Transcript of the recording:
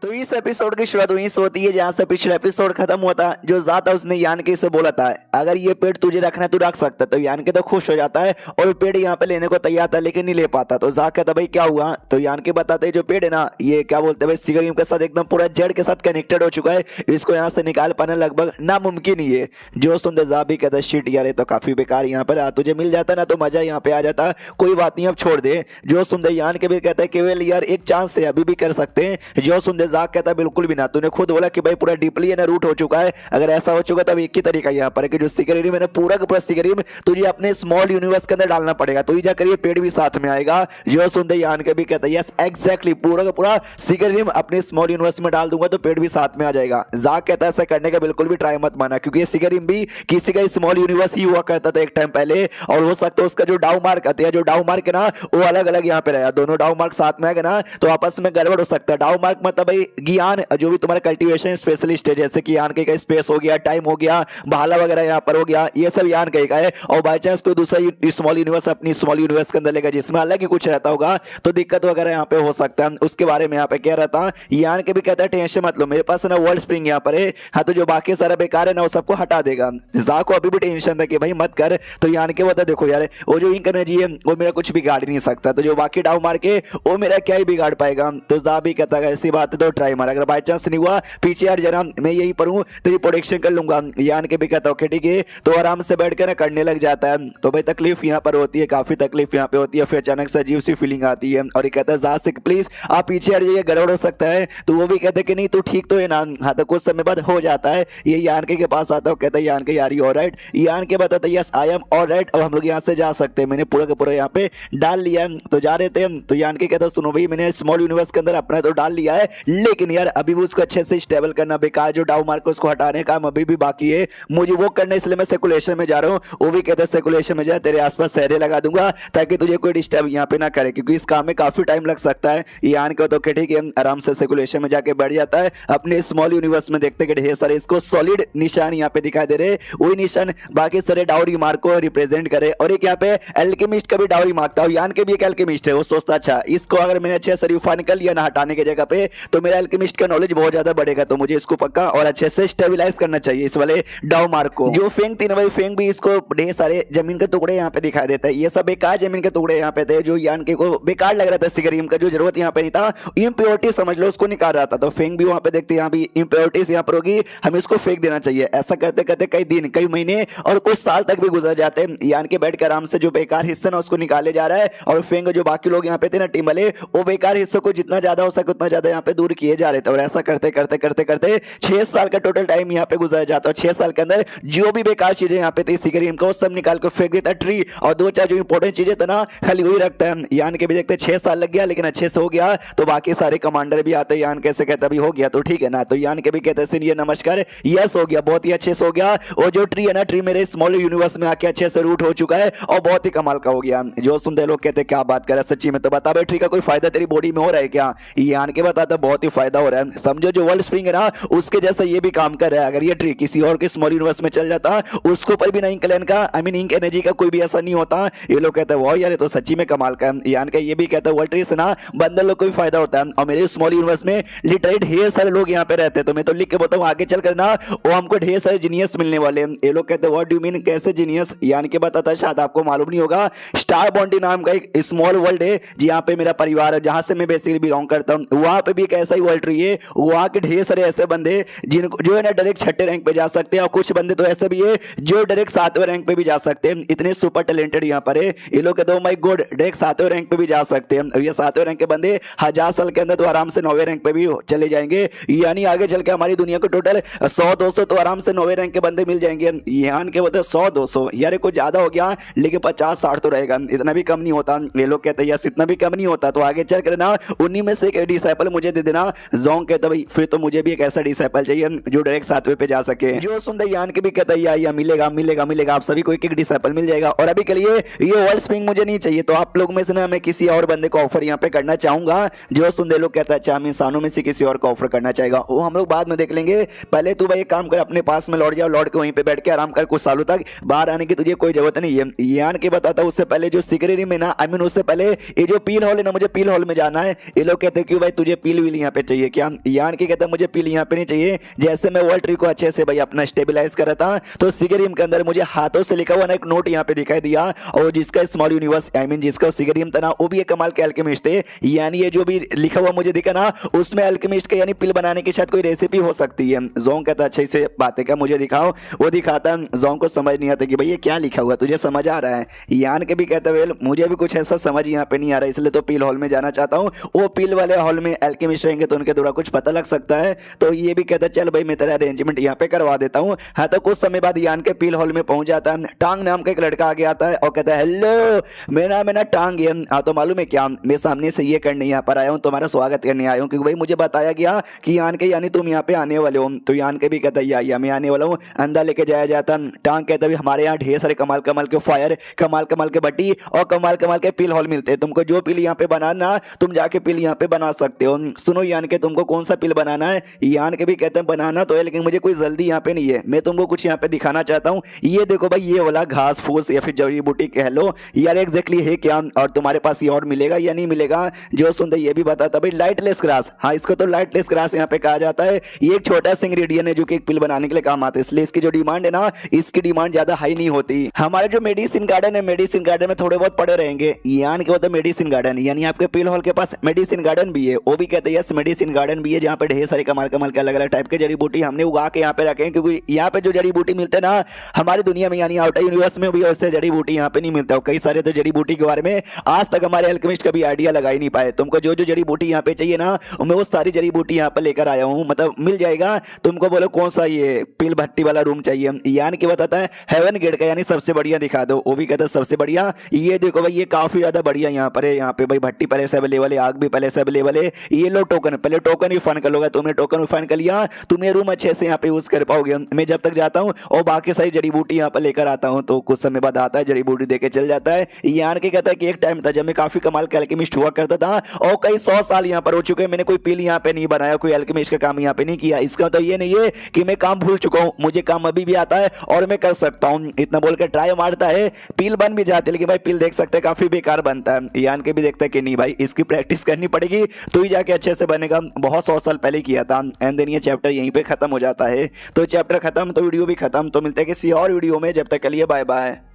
तो इस एपिसोड की शुरुआत वहीं से होती है जहां से पिछला एपिसोड खत्म हुआ था। जो जाता उसने यानके से बोला था अगर ये पेड़ तुझे रखना है तू रख सकता, तो यानके तो खुश हो जाता है और पेड़ यहाँ पे लेने को तैयार था लेकिन नहीं ले पाता। तो जाक कहता भाई क्या हुआ, तो यानके बताते हैं जो पेड़ है ना ये क्या बोलते हैं भाई सिगरियम के साथ एकदम पूरा जड़ के साथ कनेक्टेड हो चुका है, इसको यहाँ से निकाल पाना लगभग नामुमकिन ही है। जो सुनते जा भी कहता शिट यार ये तो काफी बेकार यहाँ पर तुझे मिल जाता ना तो मजा यहाँ पे आ जाता, कोई बात नहीं अब छोड़ दे। जो सुनते यानके भी कहता है केवल यार एक चांस है अभी भी कर सकते हैं। जो सुनते जाक कहता है बिल्कुल भी ना, तूने खुद बोला कि भाई पूरा डीपली है ना रूट हो चुका है, अगर ऐसा हो चुका तब एक ही तरीका यहाँ पर है कि जो सिगरेट मैंने पूरा का पूरा सिगरेट तुझे अपने स्मॉल यूनिवर्स के अंदर डालना पड़ेगा तो ही जाकर ये पेड़ भी साथ में आएगा। जो सुनते यान के भी कहता है यस एग्जैक्टली पूरा का पूरा सिगरेट अपने स्मॉल यूनिवर्स में डाल दूंगा तो पेड़ भी साथ में आ जाएगा। जाक कहता है ऐसा करने का बिल्कुल भी ट्राई मत माना क्योंकि ये सिगरेट भी किसी का स्मॉल यूनिवर्स ही हुआ करता था एक टाइम पहले, और हो सकता है उसका जो डाउ मार्क आते हैं जो डाउ मार्क है ना वो अलग अलग यहाँ पे रहेगा, दोनों डाउ मार्क साथ में आएगा ना तो आपस में गड़बड़ हो सकता है। डाउ मार्क मतलब भाई ज्ञान जो भी तुम्हारा कल्टीवेशन स्पेशलिस्ट है जैसे कि यान का स्पेस हो गया, टाइम हो गया, भाला वगैरह यहाँ पर हो गया, ये सब यान का है। और बाई चांस कोई दूसरा स्मॉल यूनिवर्स अपनी स्मॉल यूनिवर्स के अंदर लेगा जिसमें अलग ही कुछ रहता होगा तो दिक्कत वगैरह यहाँ पे हो सकता है, उसके बारे में यहाँ पे कह रहता है। यान के भी कहता है टेंशन मत लो मेरे पास ना वर्ल्ड स्प्रिंग यहाँ पर है, हाँ तो जो बाकी सारा बेकार है ना वो सबको हटा देगा। जा को अभी भी टेंशन था कि भाई मत कर, तो यान के बता देखो यार वो जो इंक एनर्जी है वो मेरा कुछ बिगाड़ नहीं सकता, तो जो बाकी डाउ मार के वो मेरा क्या ही बिगाड़ पाएगा। तो जा भी कहता है ऐसी बात है तो ट्राई मार, अगर बाई चांस नहीं हुआ पीछे यार जरा मैं यही पर हूँ तेरी प्रोटेक्शन कर लूंगा। यान के भी कहता ओके ठीक है, तो आराम से बैठ कर ना करने लग जाता है। तो भाई तकलीफ यहाँ पर होती है, काफी तकलीफ यहाँ पे होती है, फिर अचानक से अजीब सी फीलिंग आती है और ये कहता है जा से प्लीज आप पीछे हट जाइए गड़बड़ हो सकता है, तो वो भी कहते कि नहीं तू ठीक तो है ना, हाँ तो कुछ समय बाद हो जाता है। ये यान के पास आता है कहता है यान के यार यू ऑलराइट, यान के बताता है यस आई एम ऑलराइट अब हम लोग यहाँ से जा सकते हैं, मैंने पूरा का पूरा यहाँ पे डाल लिया तो जा रहे थे। तो यान के कहता सुनो भाई मैंने स्मॉल यूनिवर्स के अंदर अपना तो डाल लिया है लेकिन यार अभी भी उसको अच्छे से स्टेबल करना बेकार, जो डाउ मार्क उसको हटाने का अभी भी बाकी है मुझे वो करना, इसलिए मैं सर्कुलेशन में जा रहा हूँ। वो भी कहते हैं सर्कुलेशन में जा तेरे आसपास सहरे लगा दूंगा ताकि तुझे कोई डिस्टर्ब यहाँ पे ना करे क्योंकि इस काम में काफी टाइम लग सकता है। यान को तो ठीक है आराम से सर्कुलेशन में जाके बैठ जाता है अपने स्मॉल यूनिवर्स में, देखते ढेर सारे इसको सॉलिड निशान यहाँ पे दिखाई दे रहे, वही निशान बाकी सारे डाउरी मार्क को रिप्रेजेंट करे। और एक यहाँ पे एल्केमिस्ट का भी डाउरी मार्क था, यान के भी एक एल्केमिस्ट है, वो सोचता अच्छा इसको अगर मैंने अच्छे से रिफाइन कर लिया ना हटाने की जगह पे तो मेरा एल्केमिस्ट का नॉलेज बहुत ज्यादा बढ़ेगा, तो मुझे इसको पक्का और अच्छे से स्टेबलाइज करना चाहिए इस वाले डाउ मार्क को। जो फेंग थी ना भाई फेंग भी इसको ढेर सारे जमीन के टुकड़े यहाँ पे दिखाई देता है, ये सब बेकार जमीन के टुकड़े यहाँ पे थे जो यान के को बेकार लग रहा था, सिगरेट का जो जरूरत यहाँ पे नहीं था, इम्प्योरिटी समझ लो उसको निकाल रहा था। तो फेंग भी वहां पे देखते यहाँ भी इम्प्योरिटीज यहाँ पर होगी हम इसको फेंक देना चाहिए। ऐसा करते करते कई दिन कई महीने और कुछ साल तक भी गुजर जाते हैं, यान के बैठ के आराम से जो बेकार हिस्सा ना उसको निकाले जा रहा है और फेंग जो बाकी लोग यहाँ पे थे ना टीम वाले वो बेकार हिस्सों को जितना ज्यादा हो सके उतना ज्यादा यहाँ पे दूर किए जा रहे थे। और ऐसा करते करते करते करते 6 साल का टोटल टाइम यहाँ पे गुजर जाता है। 6 साल के अंदर जो भी बेकार चीजें यहाँ पे थी सिगरेट को सब निकाल के फेंक देता ट्री, और 2-4 जो इंपॉर्टेंट चीजें थे ना खाली वही रखता है। यान के भी देखते 6 साल लग गया लेकिन अच्छे से हो गया, तो बाकी सारे कमांडर भी आते यान कैसे कहता अभी हो गया तो ठीक है ना, तो यान के भी कहते सीनियर नमस्कार यस हो गया बहुत ही अच्छे से हो गया, और जो ट्री है ना ट्री मेरे स्मॉल यूनिवर्स में आके अच्छे से रूट हो चुका है और बहुत ही कमाल का हो गया। जो सुनते लोग कहते क्या बात कर रहा है सच्ची में, तो बता भाई ट्री का कोई फायदा तेरी बॉडी में हो रहा है क्या? यान के बताता बहुत ही फायदा हो रहा है, समझो जो वर्ल्ड स्प्रिंग है ना उसके जैसा ये भी काम कर रहा है। अगर ये ट्री किसी और के स्मॉल यूनिवर्स में चल जाता उसको पर भी ना इंक लेन का आई मीन इंक एनर्जी का कोई भी असर नहीं होता। ये लोग कहते हैं वाह यार ये तो सच्ची में कमाल का है। यान का ये भी कहता है वर्ल्ड ट्री से ना बंदर लोग को भी फायदा होता है, और मेरे स्मॉल यूनिवर्स में लिटरली ढेर सारे लोग यहाँ पे रहते हैं, तो मैं तो लिख के बताऊँ आगे चल कर ना वो हमको ढेर सारे जीनियस मिलने वाले हैं। ये लोग कहते हैं व्हाट डू मीन कैसे जीनियस? यान के बताता है शायद आपको मालूम नहीं होगा, स्टार बॉन्डी नाम का एक स्मॉल वर्ल्ड है जहाँ पे मेरा परिवार है, जहाँ से मैं बेसिकली बिलोंग करता हूँ, वहां पे भी एक ऐसा ही वर्ल्ड ट्री है। वहां के ढेर सारे ऐसे बंदे जिनको जो है ना डायरेक्ट 6ठे रैंक पे जा सकते हैं, और कुछ बंदे तो ऐसे भी है जो डायरेक्ट 7वें रैंक पे भी जा सकते हैं, इतने सुपर टैलेंटेड यहाँ पर है। ये लोग कहते हैं माय गॉड डायरेक्ट 7वें रैंक पे भी जा सकते हैं। ये 7वें रैंक के बंदे 1000 साल के अंदर तो आराम से 9वें रैंक पे भी चले जाएंगे, यानी आगे चल के हमारी दुनिया को टोटल 100-200 तो आराम से 9वें रैंक के बंदे मिल जाएंगे। यहाँ के बोलते 100-200 यार कुछ ज्यादा हो गया लेकिन 50-60 तो रहेगा, इतना भी कम नहीं होता। ये लोग कहते हैं यस इतना भी कम नहीं होता, तो आगे चल कर ना उन्हीं में से एक डिसाइपल मुझे दे देना। जोंग कहता भाई फिर तो मुझे भी एक ऐसा डिसाइपल चाहिए जो डायरेक्ट 7वें पे जा सके। जो सुनते यान के भी कहता है या मिलेगा मिलेगा मिलेगा आप सभी को एक एक डिसाइपल मिल जाएगा, और अभी के लिए ये वर्ल्ड स्प्रिंग मुझे नहीं चाहिए, तो आप लोग में से ना मैं किसी और बंदे को ऑफर यहाँ पे करना चाहूंगा। जो सुनते लोग कहता है अच्छा हम इंसानों में से किसी और को ऑफर करना चाहेगा वो हम लोग बाद में देख लेंगे, पहले तू भाई एक काम कर अपने पास में लौट जाओ, लौट के वहीं पे बैठ के आराम कर, कुछ सालों तक बाहर आने की तुझे कोई जरूरत नहीं है। यान के बताता उससे पहले जो सिगरेट में ना आई मीन उससे पहले ये जो पील हॉल है ना मुझे पील हॉल में जाना है। ये लोग कहते हैं कि भाई तुझे पील विल यहाँ यहाँ पे चाहिए क्या? यान के कहता है मुझे पिल यहाँ पे नहीं चाहिए। जैसे मैं वर्ल्ड ट्री को अच्छे से भाई अपना स्टेबलाइज कर रहा था तो सिगरियम के अंदर मुझे हाथों से लिखा हुआ ना एक नोट यहाँ पे दिखाई दिया, और जिसका स्मॉल यूनिवर्स आई मीन जिसका सिगरियम था ना वो भी एक कमाल के अल्केमिस्ट थे। यानी ये जो भी लिखा हुआ मुझे दिखा ना उसमें अल्केमिस्ट के यानी पिल बनाने की शायद कोई रेसिपी हो सकती है। जोंग कहता अच्छे से बातें क्या मुझे दिखाओ, वो दिखाता। जोंग को समझ नहीं आता कि भाई ये क्या लिखा हुआ, तुझे समझ आ रहा है? यान के भी कहता वेल मुझे भी कुछ ऐसा समझ यहाँ पे नहीं आ रहा, इसलिए तो पिल हॉल में जाना चाहता हूँ। वो पिल वाले हॉल में अल्केमिस्ट रहेंगे तो उनके द्वारा कुछ पता लग सकता है। तो ये भी कहता चल भाई मैं तेरा अरेंजमेंट यहाँ पे करवा देता हूँ। हाँ तो कुछ समय बाद यान के पिल हॉल में पहुंच जाता है। टांग नाम का एक लड़का आगे आता है और कहता है हेलो मेरा नाम है ना टांग है। हाँ तो मालूम है क्या, मैं सामने से ये करने यहाँ पर आया हूँ, तुम्हारा स्वागत करने आया हूँ, क्योंकि भाई मुझे बताया गया कि यान के यानी तुम यहाँ पे आने वाले हो। तो यान के भी कहता है या मैं आने वाला हूँ। अंदर लेके जाया जाता। टांग कहता है हमारे यहाँ ढेर सारे कमाल कमाल के फायर, कमाल कमाल के बट्टी और कमाल कमाल के पिल हॉल मिलते हैं। तुमको जो पिल यहाँ पे बनाना तुम जाके पिल यहाँ पे बना सकते हो। सुनो यान के तुमको कौन सा पिल बनाना है? यान के भी कहते हैं बनाना तो है लेकिन मुझे कोई जल्दी यहाँ पे नहीं है, मैं तुमको कुछ यहाँ पे दिखाना चाहता हूँ। ये देखो भाई ये वाला घास फूस या फिर जड़ी बूटी कह लो यार एग्जैक्टली है क्या, और तुम्हारे पास ये और मिलेगा या नहीं मिलेगा? जो सुनते ये भी बताता भाई लाइटलेस ग्रास। हाँ इसको तो लाइटलेस ग्रास यहाँ पे कहा जाता है। ये एक छोटा सा इंग्रेडिएंट है जो कि एक पिल बनाने के लिए काम आता है, इसलिए इसकी जो डिमांड है ना इसकी डिमांड ज्यादा हाई नहीं होती। हमारे जो मेडिसिन गार्डन है मेडिसिन गार्डन में थोड़े बहुत पड़े रहेंगे। यान के होता है मेडिसिन गार्डन, यानी आपके पिल हॉल के पास मेडिसिन गार्डन भी है। वो भी कहते हैं यस मेडिसिन गार्डन भी है जहाँ पे ढेर सारे कमाल कमाल के अलग अलग टाइप के जड़ी बूटी हमने उगा के यहाँ पे रखे हैं, क्योंकि यहाँ पे जो जड़ी बूटी मिलते हैं ना हमारी दुनिया में यानी आउटर यूनिवर्स में भी वैसे जड़ी बूटी यहाँ पे नहीं मिलता। और कई सारे तो जड़ी बूटी के बारे में आज तक हमारे अल्केमिस्ट कभी आइडिया लगा ही नहीं पाए। तुमको जो जो जड़ी बूटी यहाँ पे चाहिए ना मैं वो सारी जड़ी बूटी यहाँ पे लेकर आया हूँ, मतलब मिल जाएगा। तुमको बोलो कौन सा ये पिल भट्टी वाला रूम चाहिए? यान के बताता है हेवन गेट का यानी सबसे बढ़िया दिखा दो। वो भी कहता है सबसे बढ़िया ये देखो भाई ये काफी ज्यादा बढ़िया यहाँ पर है। यहाँ पे भाई भट्टी पहले से अवेलेबल है, आग भी पहले से अवेलेबल है। ये लो टोकन, पहले टोकन भी फंड कर लोगे, तुमने टोकन भी फंड कर लिया तुमने रूम अच्छे से यहाँ पे यूज कर पाओगे। मैं जब तक जाता हूँ और बाकी सारी जड़ी बूटी यहाँ पर लेकर आता हूँ तो कुछ समय बाद आता है जड़ी बूटी देके चल जाता है। यान के कहता है कि एक टाइम था जब मैं काफी कमाल का अल्केमिस्ट हुआ करता था और कई 100 साल यहाँ पर हो चुके हैं, मैंने कोई पिल यहाँ पे नहीं बनाया, कोई अल्केमिस्ट का काम यहाँ पे नहीं किया। इसका मतलब ये नहीं है कि मैं काम भूल चुका हूँ, मुझे काम अभी भी आता है और मैं कर सकता हूँ। इतना बोलकर ट्राई मारता है, पिल बन भी जाते लेकिन भाई पिल देख सकते हैं काफी बेकार बनता है। यान के भी देखता है कि नहीं भाई इसकी प्रैक्टिस करनी पड़ेगी तो ही जाके अच्छे से बनेगा, बहुत 100 साल पहले किया था। एंड देन ये चैप्टर यहीं पे खत्म हो जाता है। तो चैप्टर खत्म तो वीडियो भी खत्म। तो मिलते हैं किसी और वीडियो में, जब तक के लिए बाय बाय।